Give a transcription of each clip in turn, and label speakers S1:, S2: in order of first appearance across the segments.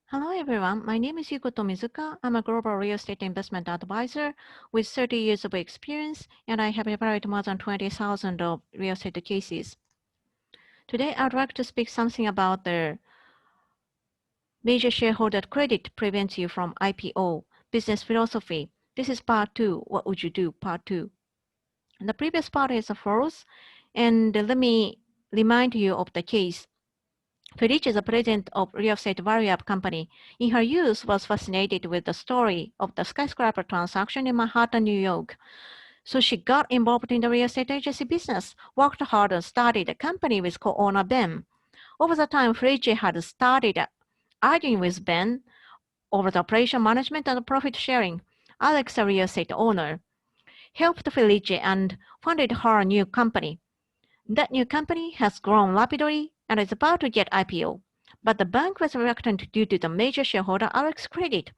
S1: Hello everyone, my name is Yuko Tomizuka. I'm a global real estate investment advisor with 30 years of experience, and I have evaluated more than 20,000 of real estate cases. Today, I'd like to speak something about the major shareholder credit prevents you from IPO, business philosophy. This is part 2, what would you do, part 2. The previous part is false, and let me remind you of the case. Felice, the president of real estate value-up company, in her youth was fascinated with the story of the skyscraper transaction in Manhattan, New York. So she got involved in the real estate agency business, worked hard, and started a company with co-owner Ben. Over the time, Felice had started arguing with Ben over the operation management and profit sharing. Alex, a real estate owner, helped Felice and funded her new company. That new company has grown rapidly and is about to get IPO, but the bank was reluctant due to the major shareholder Alex credit.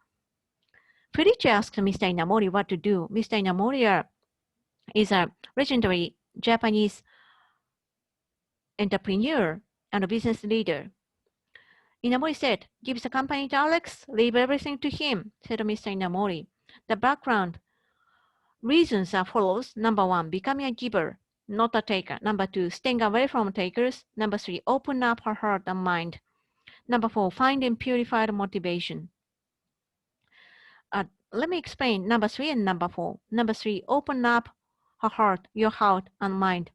S1: Felice asked Mr. Inamori what to do. Mr. Inamori is a legendary Japanese entrepreneur and a business leader. Inamori said, "Give the company to Alex, leave everything to him," said Mr. Inamori. The background reasons are follows. Number 1, becoming a giver, not a taker. Number 2, staying away from takers. Number 3, open up her heart and mind. Number 4, finding purified motivation. Let me explain number 3 and number 4. Number 3, open up her heart, your heart and mind.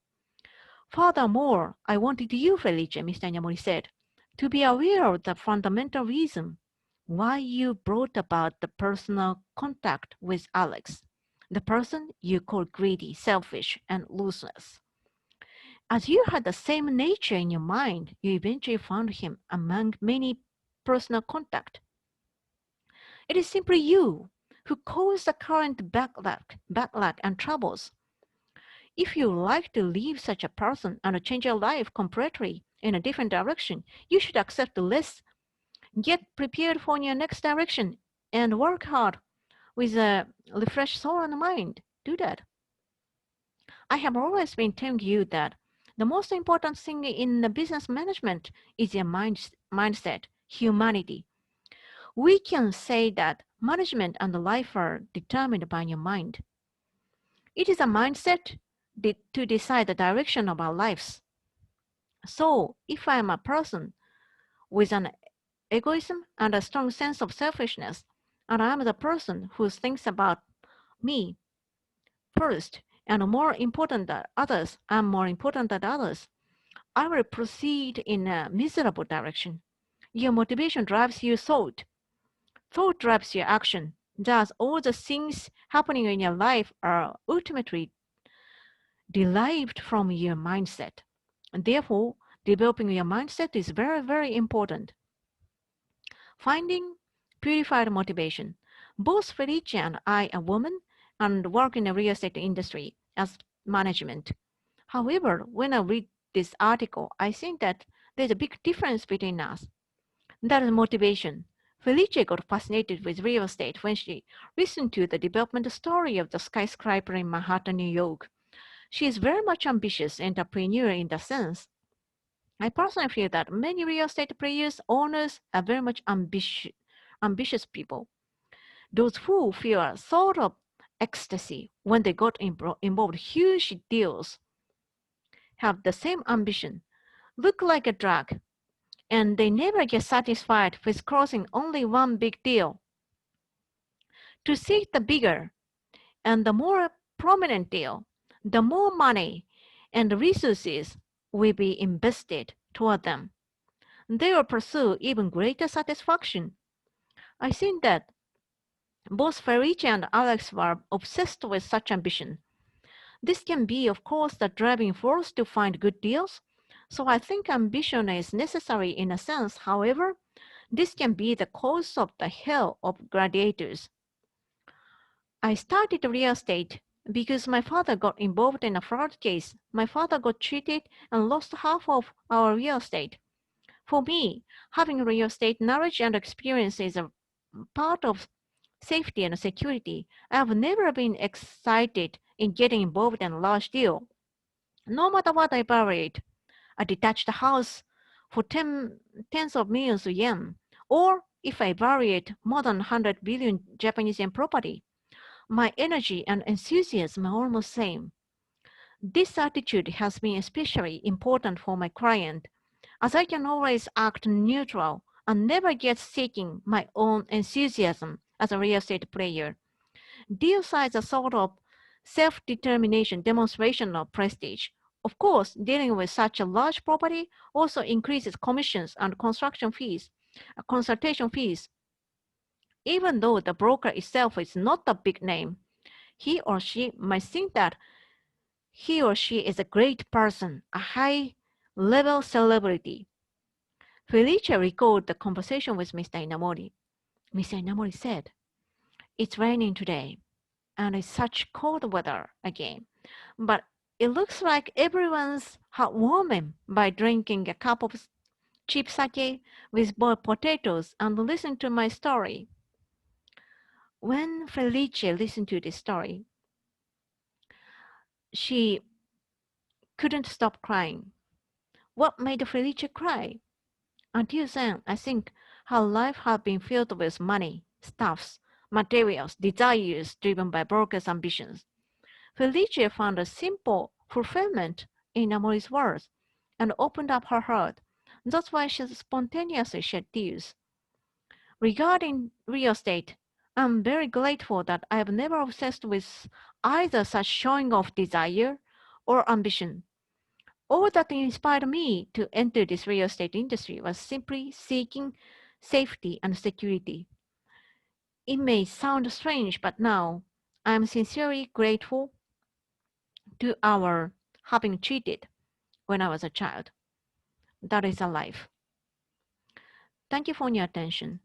S1: Furthermore, I wanted you, Felice, Mr. Inamori said, to be aware of the fundamental reason why you brought about the personal contact with Alex, the person you call greedy, selfish, and ruthless. As you had the same nature in your mind, you eventually found him among many personal contact. It is simply you who caused the current backlash and troubles. If you like to leave such a person and change your life completely in a different direction, you should accept less, get prepared for your next direction, and work hard with a refreshed soul and mind. Do that. I have always been telling you that the most important thing in the business management is your mindset, humanity. We can say that management and life are determined by your mind. It is a mindset to decide the direction of our lives. So, if I am a person with an egoism and a strong sense of selfishness, and I am the person who thinks about me first and more important than others, I'm more important than others, I will proceed in a miserable direction. Your motivation drives your thought. Thought drives your action. Thus, all the things happening in your life are ultimately derived from your mindset. And therefore, developing your mindset is very, very important. Finding purified motivation. Both Felice and I are women and work in the real estate industry as management. However, when I read this article, I think that there's a big difference between us. That is motivation. Felice got fascinated with real estate when she listened to the development story of the skyscraper in Manhattan, New York. She is very much ambitious entrepreneur in that sense. I personally feel that many real estate players, owners are very much ambitious people. Those who feel a sort of ecstasy when they got involved huge deals have the same ambition, look like a drug, and they never get satisfied with closing only one big deal. To seek the bigger and the more prominent deal, the more money and resources will be invested toward them. They will pursue even greater satisfaction. I think that both Felice and Alex were obsessed with such ambition. This can be, of course, the driving force to find good deals. So I think ambition is necessary in a sense. However, this can be the cause of the hell of gladiators. I started real estate because my father got involved in a fraud case. My father got cheated and lost half of our real estate. For me, having real estate knowledge and experience is a part of safety and security. I have never been excited in getting involved in a large deal. No matter what I evaluate, a detached house for tens of millions of yen, or if I valued more than 100 billion Japanese yen property, my energy and enthusiasm are almost same. This attitude has been especially important for my client, as I can always act neutral and never get seeking my own enthusiasm as a real estate player. Deal size a sort of self-determination demonstration of prestige. Of course, dealing with such a large property also increases commissions and consultation fees. Even though the broker itself is not a big name, he or she might think that he or she is a great person, a high-level celebrity. Felice recalled the conversation with Mr. Inamori. Mr. Inamori said, "It's raining today, and it's such cold weather again. But it looks like everyone's heartwarming by drinking a cup of cheap sake with boiled potatoes and listening to my story." When Felice listened to this story, she couldn't stop crying. What made Felice cry? Until then, I think her life had been filled with money, stuffs, materials, desires driven by brokers' ambitions. Felice found a simple fulfillment in Amori's words and opened up her heart. That's why she spontaneously shed tears. Regarding real estate, I'm very grateful that I have never obsessed with either such showing of desire or ambition. All that inspired me to enter this real estate industry was simply seeking safety and security. It may sound strange, but now I am sincerely grateful to our having cheated when I was a child. That is a life. Thank you for your attention.